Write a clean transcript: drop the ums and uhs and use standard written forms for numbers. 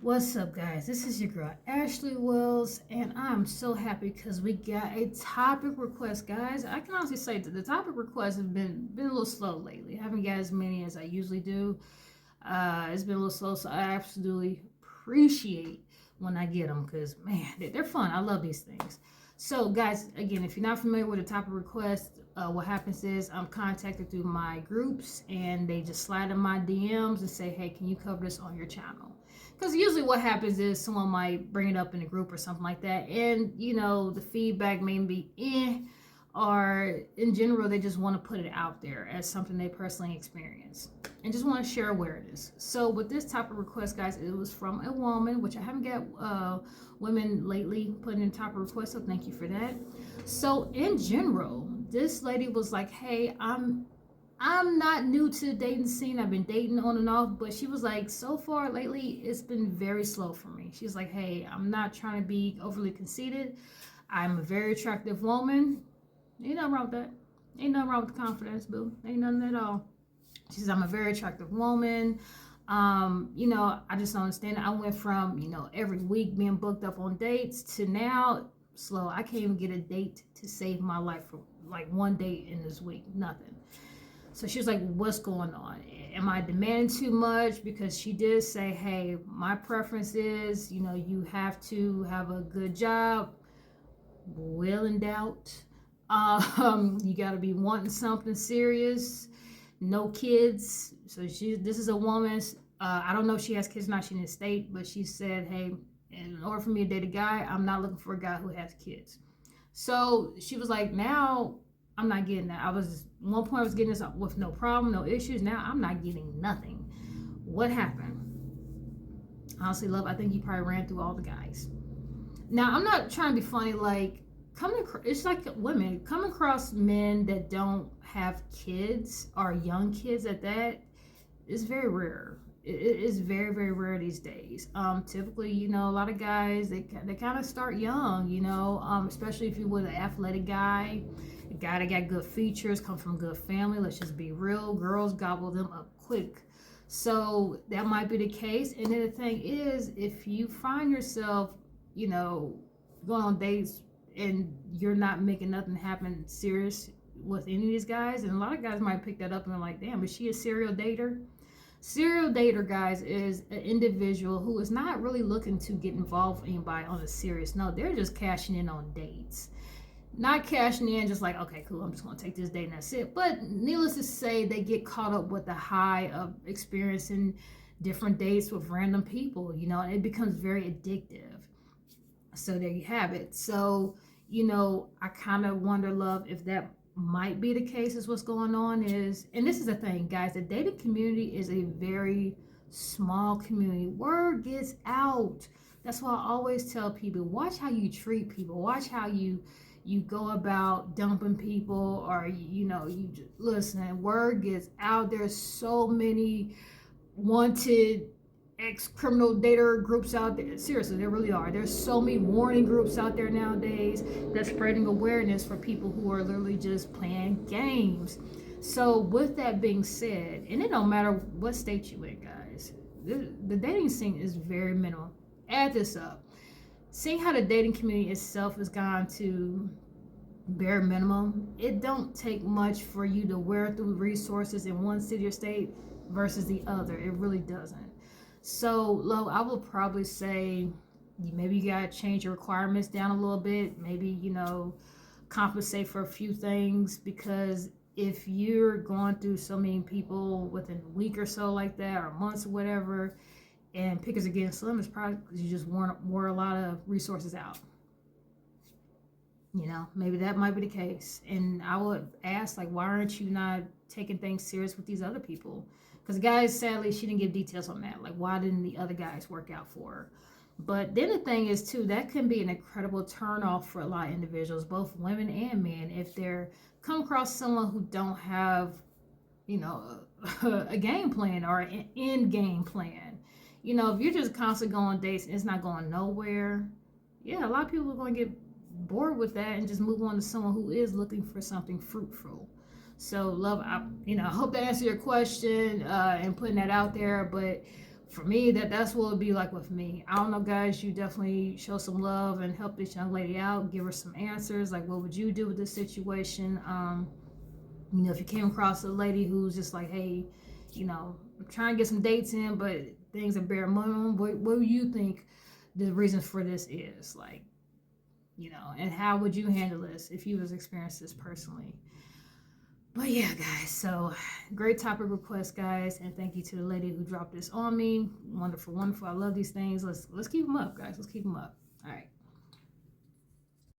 What's up, guys? This is your girl Ashley Wells, and I'm so happy because we got a topic request, guys. I can honestly say that the topic requests have been a little slow lately. I haven't got as many as I usually do. It's been a little slow, so I absolutely appreciate when I get them because man, they're fun. I love these things. So, guys, again, if you're not familiar with the topic request, what happens is I'm contacted through my groups, and they just slide in my DMs and say, "Hey, can you cover this on your channel?" Because usually what happens is someone might bring it up in a group or something like that, and the feedback may be or in general they just want to put it out there as something they personally experience and just want to share awareness. So with this type of request, guys, it was from a woman, which I haven't got women lately putting in type of requests, so thank you for that. So in general, this lady was like, "Hey, I'm not new to the dating scene. I've been dating on and off," but she was like, "So far lately, it's been very slow for me." She's like, "Hey, I'm not trying to be overly conceited. I'm a very attractive woman. Ain't nothing wrong with that. Ain't nothing wrong with the confidence, boo. Ain't nothing at all." She says, "I'm a very attractive woman. I just don't understand it. I went from, every week being booked up on dates to now slow. I can't even get a date to save my life for like one date in this week. Nothing." So she was like, "What's going on? Am I demanding too much?" Because she did say, "Hey, my preference is, you have to have a good job. Will in doubt. You got to be wanting something serious. No kids." So this is a woman. I don't know if she has kids or not. She didn't state, but she said, "Hey, in order for me to date a guy, I'm not looking for a guy who has kids." So she was like, "Now I'm not getting that. One point I was getting this with no problem, no issues. Now I'm not getting nothing. What happened?" Honestly, love, I think you probably ran through all the guys. Now I'm not trying to be funny. Like it's like women come across men that don't have kids or young kids at that is very rare. It is very, very rare these days. Typically, a lot of guys they kind of start young. Especially if you're with an athletic guy, a guy that got good features, come from a good family. Let's just be real. Girls gobble them up quick. So that might be the case. And then the thing is, if you find yourself, going on dates and you're not making nothing happen serious with any of these guys, and a lot of guys might pick that up and be like, "Damn, is she a serial dater?" Serial dater, guys, is an individual who is not really looking to get involved with anybody on a serious note. They're just cashing in on dates. Not cashing in just like, "Okay, cool, I'm just going to take this date and that's it." But needless to say, they get caught up with the high of experiencing different dates with random people, and it becomes very addictive. So there you have it. So, I kind of wonder, love, if that might be the case. Is what's going on is, and this is the thing, guys, the dating community is a very small community. Word gets out. That's why I always tell people, watch how you treat people. Watch how you go about dumping people, or you just listen. Word gets out. There's so many wanted ex-criminal dater groups out there. Seriously, there really are. There's so many warning groups out there nowadays that's spreading awareness for people who are literally just playing games. So with that being said, and it don't matter what state you in, guys, the dating scene is very minimal. Add this up. Seeing how the dating community itself has gone to bare minimum, it don't take much for you to wear through resources in one city or state versus the other. It really doesn't. So, Lo, I would probably say maybe you gotta change your requirements down a little bit. Maybe, compensate for a few things, because if you're going through so many people within a week or so like that, or months or whatever, and pickers are getting slim, it's probably because you just wore a lot of resources out. Maybe that might be the case. And I would ask, like, why aren't you not taking things serious with these other people? Because guys, sadly, she didn't give details on that. Like, why didn't the other guys work out for her? But then the thing is, too, that can be an incredible turnoff for a lot of individuals, both women and men, if they're come across someone who don't have, a game plan or an end game plan. If you're just constantly going on dates and it's not going nowhere, yeah, a lot of people are going to get bored with that and just move on to someone who is looking for something fruitful. So, love, I hope that answered your question and putting that out there. But for me, that's what it would be like with me. I don't know, guys. You definitely show some love and help this young lady out. Give her some answers. Like, what would you do with this situation? You know, if you came across a lady who's just like, hey, you know, I'm trying to get some dates in, but things are bare minimum. What do you think the reason for this is? Like, you know, and how would you handle this if you was experienced this personally? But yeah, guys, so great topic request, guys, and thank you to the lady who dropped this on me. Wonderful, wonderful. I love these things. Let's keep them up, guys. Let's keep them up. All right.